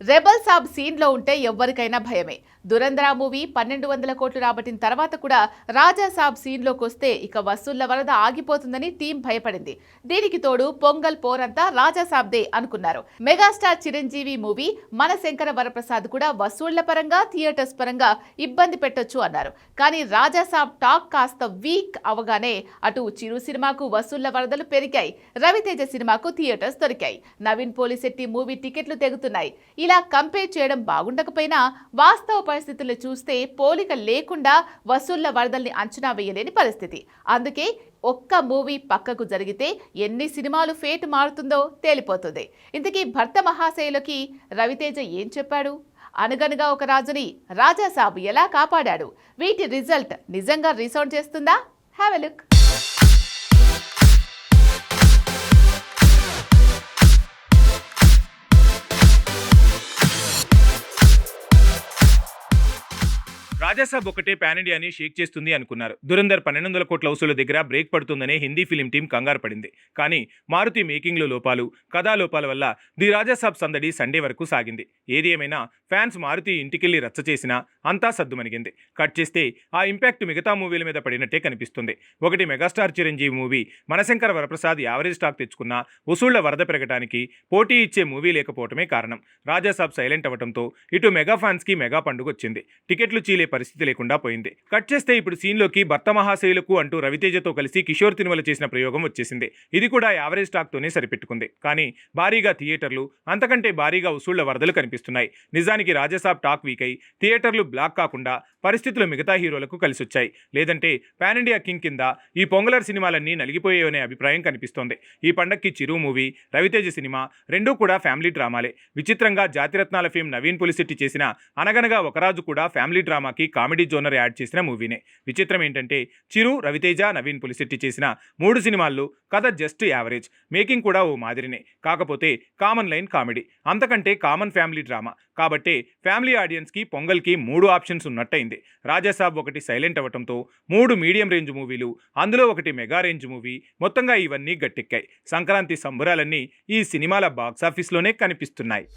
Rebel సాబ్ సీన్లో ఉంటే ఎవ్వరికైనా భయమే. దురంధర మూవీ 1200 కోట్లు రాబట్టిన తర్వాత కూడా రాజా సాబ్ సీన్లోకి వస్తే ఇక వసూళ్ల వరద ఆగిపోతుందని టీం భయపడింది. దీనికి తోడు పొంగల్ పోరంతా రాజా సాబ్దే అనుకున్నారు. మెగాస్టార్ చిరంజీవి మూవీ మన శంకర వరప్రసాద్ కూడా వసూళ్ల పరంగా థియేటర్స్ పరంగా ఇబ్బంది పెట్టొచ్చు అన్నారు. కానీ రాజా సాబ్ టాక్ కాస్త వీక్ అవగానే అటు చిరు సినిమాకు వసూళ్ల వరదలు పెరిగాయి, రవితేజ సినిమాకు థియేటర్స్ దొరికాయి, నవీన్ పోలిశెట్టి మూవీ టికెట్లు తెగుతున్నాయి. ఇలా కంపేర్ చేయడం బాగుండకపోయినా వాస్తవ పరిస్థితులు చూస్తే పోలిక లేకుండా వసూళ్ల వరదల్ని అంచనా వేయలేని పరిస్థితి. అందుకే ఒక్క మూవీ పక్కకు జరిగితే ఎన్ని సినిమాలు ఫేట్ మారుతుందో తేలిపోతుంది. ఇంతకీ భర్త మహాశయులకి రవితేజ ఏం చెప్పాడు? అనగనగా ఒక రాజుని రాజా సాబ్ ఎలా కాపాడాడు? వీటి రిజల్ట్ నిజంగా రీసౌండ్ చేస్తుందా? Have a look. రాజాసాబ్ ఒకటే పాన్ ఇండియాని షేక్ చేస్తుంది అనుకున్నారు. దురంధర్ 1200 కోట్ల వసూలు దగ్గర బ్రేక్ పడుతుందనే హిందీ ఫిలిం టీం కంగారు పడింది. కానీ మారుతి మేకింగ్లో లోపాలు, కథా లోపాల వల్ల ది రాజాసాబ్ సందడి సండే వరకు సాగింది. ఏది ఏమైనా ఫ్యాన్స్ మారుతి ఇంటికెళ్లి రచ్చ చేసినా అంతా సద్దుమణిగింది. కట్ చేస్తే ఆ ఇంపాక్ట్ మిగతా మూవీల మీద పడినట్టే కనిపిస్తుంది. ఒకటి megastar Chiranjeevi movie Manashankara Varaprasad average stock తెచ్చుకున్న వసూళ్ల వరద పెరగడానికి పోటీ ఇచ్చే మూవీ లేకపోవటమే కారణం. రాజాసాబ్ సైలెంట్ అవ్వడంతో ఇటు మెగా ఫ్యాన్స్ కి మెగా పండుగ వచ్చింది. టికెట్లు చీలే పరిస్థితి లేకుండా పోయింది. కట్ చేస్తే ఇప్పుడు సీన్లోకి భర్త మహాశయులకు అంటూ రవితేజతో కలిసి కిషోర్ తినుమల చేసిన ప్రయోగం వచ్చేసింది. ఇది కూడా యావరేజ్ స్టాక్ తోనే సరిపెట్టుకుంది. కానీ భారీగా థియేటర్లు, అంతకంటే భారీగా వసూళ్ల వరదలు కనిపిస్తున్నాయి. నిజానికి రాజాసాబ్ టాక్ వీక్ అయి థియేటర్లు బ్లాక్ కాకుండా పరిస్థితులు మిగతా హీరోలకు కలిసొచ్చాయి. లేదంటే పాన్ ఇండియా కింగ్ కింద ఈ పొంగలర్ సినిమాలన్నీ నలిగిపోయాయనే అభిప్రాయం కనిపిస్తోంది. ఈ పండక్కి చిరు మూవీ, రవితేజ సినిమా రెండూ కూడా ఫ్యామిలీ డ్రామాలే. విచిత్రంగా జాతిరత్నాల ఫేమ్ నవీన్ పోలిశెట్టి చేసిన అనగనగా ఒకరాజు కూడా ఫ్యామిలీ డ్రామాకి కామెడీ జోనర్ యాడ్ చేసిన మూవీనే. విచిత్రం ఏంటంటే చిరు, రవితేజ, నవీన్ పోలిశెట్టి చేసిన 3 సినిమాల్లో కథ జస్ట్ యావరేజ్, మేకింగ్ కూడా ఓ మాదిరినే. కాకపోతే కామన్ లైన్ కామెడీ, అంతకంటే కామన్ ఫ్యామిలీ డ్రామా. కాబట్టే ఫ్యామిలీ ఆడియన్స్కి పొంగల్కి 3 ఆప్షన్స్ ఉన్నట్టయింది. రాజాసాబ్ ఒకటి సైలెంట్ అవ్వటంతో 3 మీడియం రేంజ్ మూవీలు, అందులో ఒకటి మెగా రేంజ్ మూవీ, మొత్తంగా ఇవన్నీ గట్టెక్కాయి. సంక్రాంతి సంబురాలన్నీ ఈ సినిమాల బాక్సాఫీస్లోనే కనిపిస్తున్నాయి.